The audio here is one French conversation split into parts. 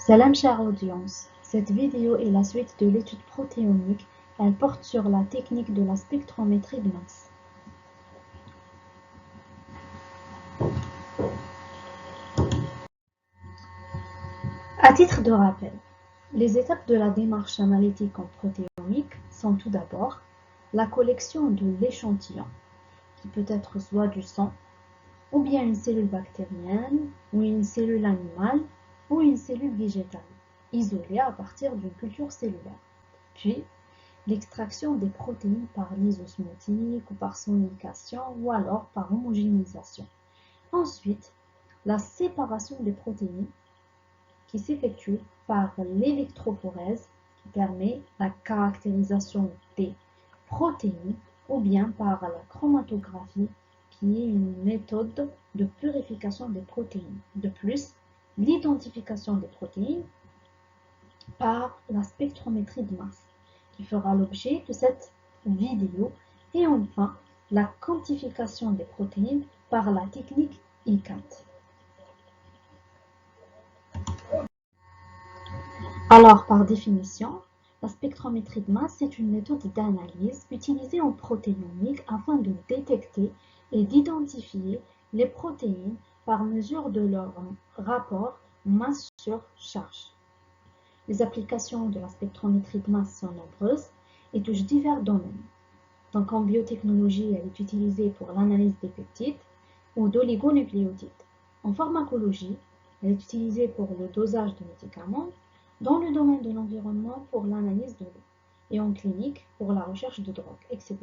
Salam chère audience, cette vidéo est la suite de l'étude protéomique. Elle porte sur la technique de la spectrométrie de masse. À titre de rappel, les étapes de la démarche analytique en protéomique sont tout d'abord la collection de l'échantillon, qui peut être soit du sang, ou bien une cellule bactérienne, ou une cellule animale, ou une cellule végétale, isolée à partir d'une culture cellulaire. Puis, l'extraction des protéines par lysosmotique ou par sonication ou alors par homogénéisation. Ensuite, la séparation des protéines qui s'effectue par l'électrophorèse qui permet la caractérisation des protéines ou bien par la chromatographie qui est une méthode de purification des protéines. De plus, l'identification des protéines par la spectrométrie de masse qui fera l'objet de cette vidéo et enfin la quantification des protéines par la technique ICAT. Alors par définition, la spectrométrie de masse est une méthode d'analyse utilisée en protéomique afin de détecter et d'identifier les protéines par mesure de leur rapport masse sur charge. Les applications de la spectrométrie de masse sont nombreuses et touchent divers domaines. Donc en biotechnologie, elle est utilisée pour l'analyse des peptides ou d'oligonucléotides. En pharmacologie, elle est utilisée pour le dosage de médicaments, dans le domaine de l'environnement pour l'analyse de l'eau, et en clinique pour la recherche de drogues, etc.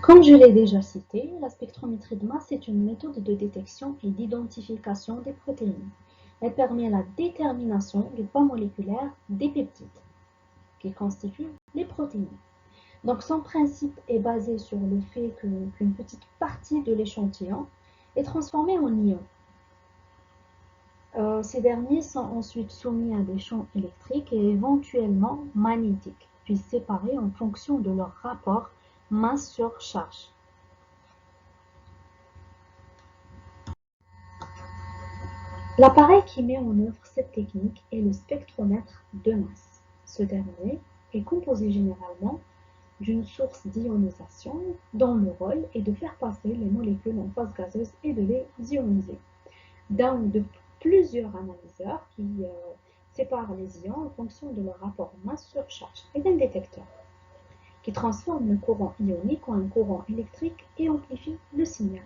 Comme je l'ai déjà cité, la spectrométrie de masse est une méthode de détection et d'identification des protéines. Elle permet la détermination du poids moléculaire des peptides, qui constituent les protéines. Donc son principe est basé sur le fait qu'une petite partie de l'échantillon est transformée en ions. Ces derniers sont ensuite soumis à des champs électriques et éventuellement magnétiques, puis séparés en fonction de leur rapport masse sur charge. L'appareil qui met en œuvre cette technique est le spectromètre de masse. Ce dernier est composé généralement d'une source d'ionisation dont le rôle est de faire passer les molécules en phase gazeuse et de les ioniser, d'un ou de plusieurs analyseurs qui séparent les ions en fonction de leur rapport masse sur charge, et d'un détecteur qui transforme le courant ionique en un courant électrique et amplifie le signal.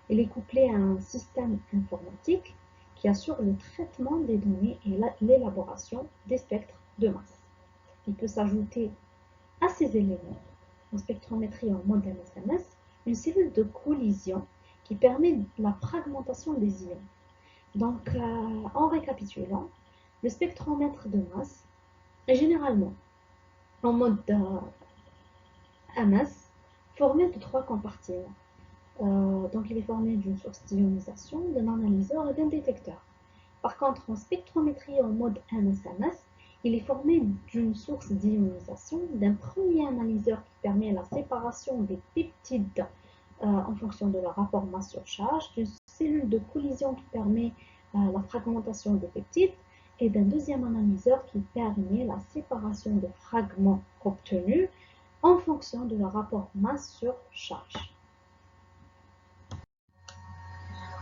Il est couplé à un système informatique qui assure le traitement des données et l'élaboration des spectres de masse. Il peut s'ajouter à ces éléments, en spectrométrie en mode MSMS, une cellule de collision qui permet la fragmentation des ions. Donc, en récapitulant, le spectromètre de masse est généralement en mode MS formé de 3 compartiments. Donc, il est formé d'une source d'ionisation, d'un analyseur et d'un détecteur. Par contre, en spectrométrie en mode MSMS, il est formé d'une source d'ionisation, d'un premier analyseur qui permet la séparation des peptides en fonction de leur rapport masse sur charge, d'une cellule de collision qui permet la fragmentation des peptides et d'un deuxième analyseur qui permet la séparation des fragments obtenus en fonction de leur rapport masse sur charge.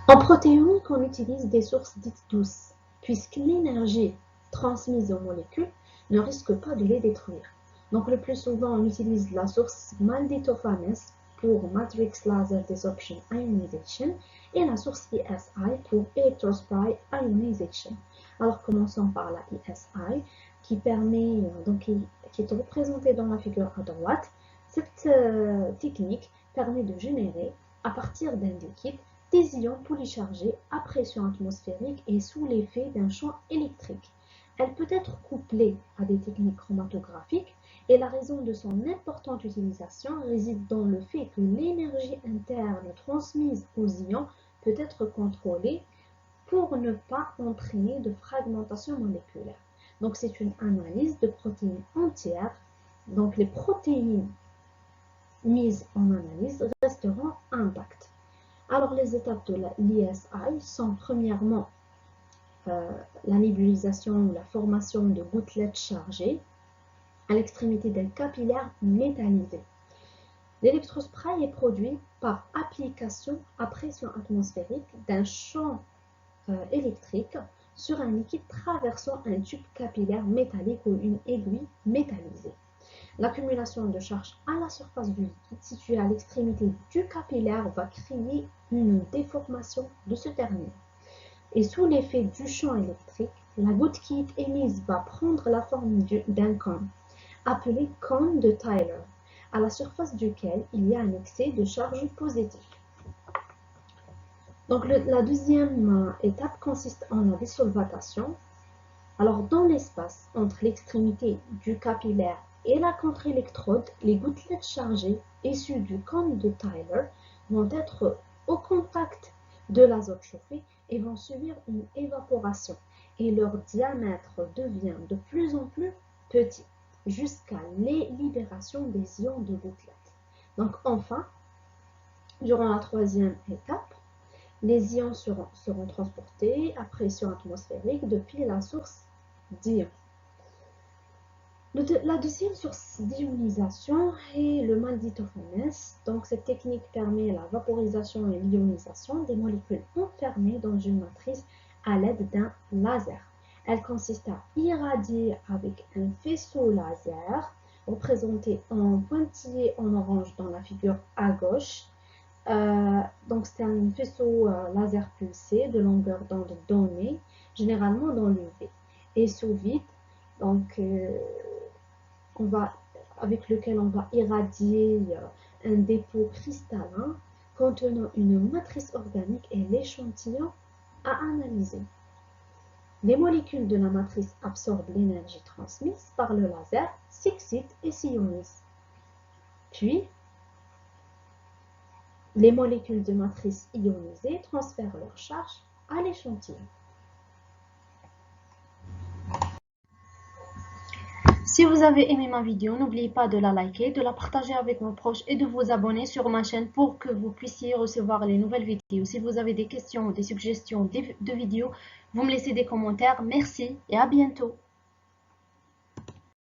En protéomique, on utilise des sources dites douces, puisque l'énergie transmise aux molécules ne risque pas de les détruire. Donc le plus souvent, on utilise la source magnetophanes pour Matrix Laser Desorption Ionization et la source ESI pour Electrospray Ionization. Alors commençons par la ESI qui permet, qui est représentée dans la figure à droite. Cette technique permet de générer à partir d'un liquide des ions polychargés à pression atmosphérique et sous l'effet d'un champ électrique. Elle peut être couplée à des techniques chromatographiques et la raison de son importante utilisation réside dans le fait que l'énergie interne transmise aux ions peut être contrôlée pour ne pas entraîner de fragmentation moléculaire. Donc c'est une analyse de protéines entières. Donc les protéines mises en analyse resteront intactes. Alors, les étapes de l'ISI sont premièrement la nébulisation ou la formation de gouttelettes chargées à l'extrémité d'un capillaire métallisé. L'électrospray est produit par application à pression atmosphérique d'un champ électrique sur un liquide traversant un tube capillaire métallique ou une aiguille métallisée. L'accumulation de charge à la surface du liquide situé à l'extrémité du capillaire va créer une déformation de ce dernier. Et sous l'effet du champ électrique, la goutte qui est émise va prendre la forme d'un cône, appelé cône de Tyler, à la surface duquel il y a un excès de charge positive. Donc la deuxième étape consiste en la désolvatation. Alors dans l'espace entre l'extrémité du capillaire et la contre-électrode, les gouttelettes chargées issues du cône de Tyler vont être au contact de l'azote chauffé et vont subir une évaporation et leur diamètre devient de plus en plus petit jusqu'à la libération des ions de gouttelettes. Donc enfin, durant la troisième étape, les ions seront transportés à pression atmosphérique depuis la source d'ions. La deuxième source d'ionisation est le magnétophones. Donc, cette technique permet la vaporisation et l'ionisation des molécules enfermées dans une matrice à l'aide d'un laser. Elle consiste à irradier avec un faisceau laser, représenté en pointillé en orange dans la figure à gauche. Donc, c'est un faisceau laser pulsé de longueur d'onde donnée, généralement dans l'UV, et sous vide. Donc, avec lequel on va irradier un dépôt cristallin contenant une matrice organique et l'échantillon à analyser. Les molécules de la matrice absorbent l'énergie transmise par le laser, s'excitent et s'ionisent. Puis, les molécules de matrice ionisées transfèrent leur charge à l'échantillon. Si vous avez aimé ma vidéo, n'oubliez pas de la liker, de la partager avec vos proches et de vous abonner sur ma chaîne pour que vous puissiez recevoir les nouvelles vidéos. Si vous avez des questions ou des suggestions de vidéos, vous me laissez des commentaires. Merci et à bientôt.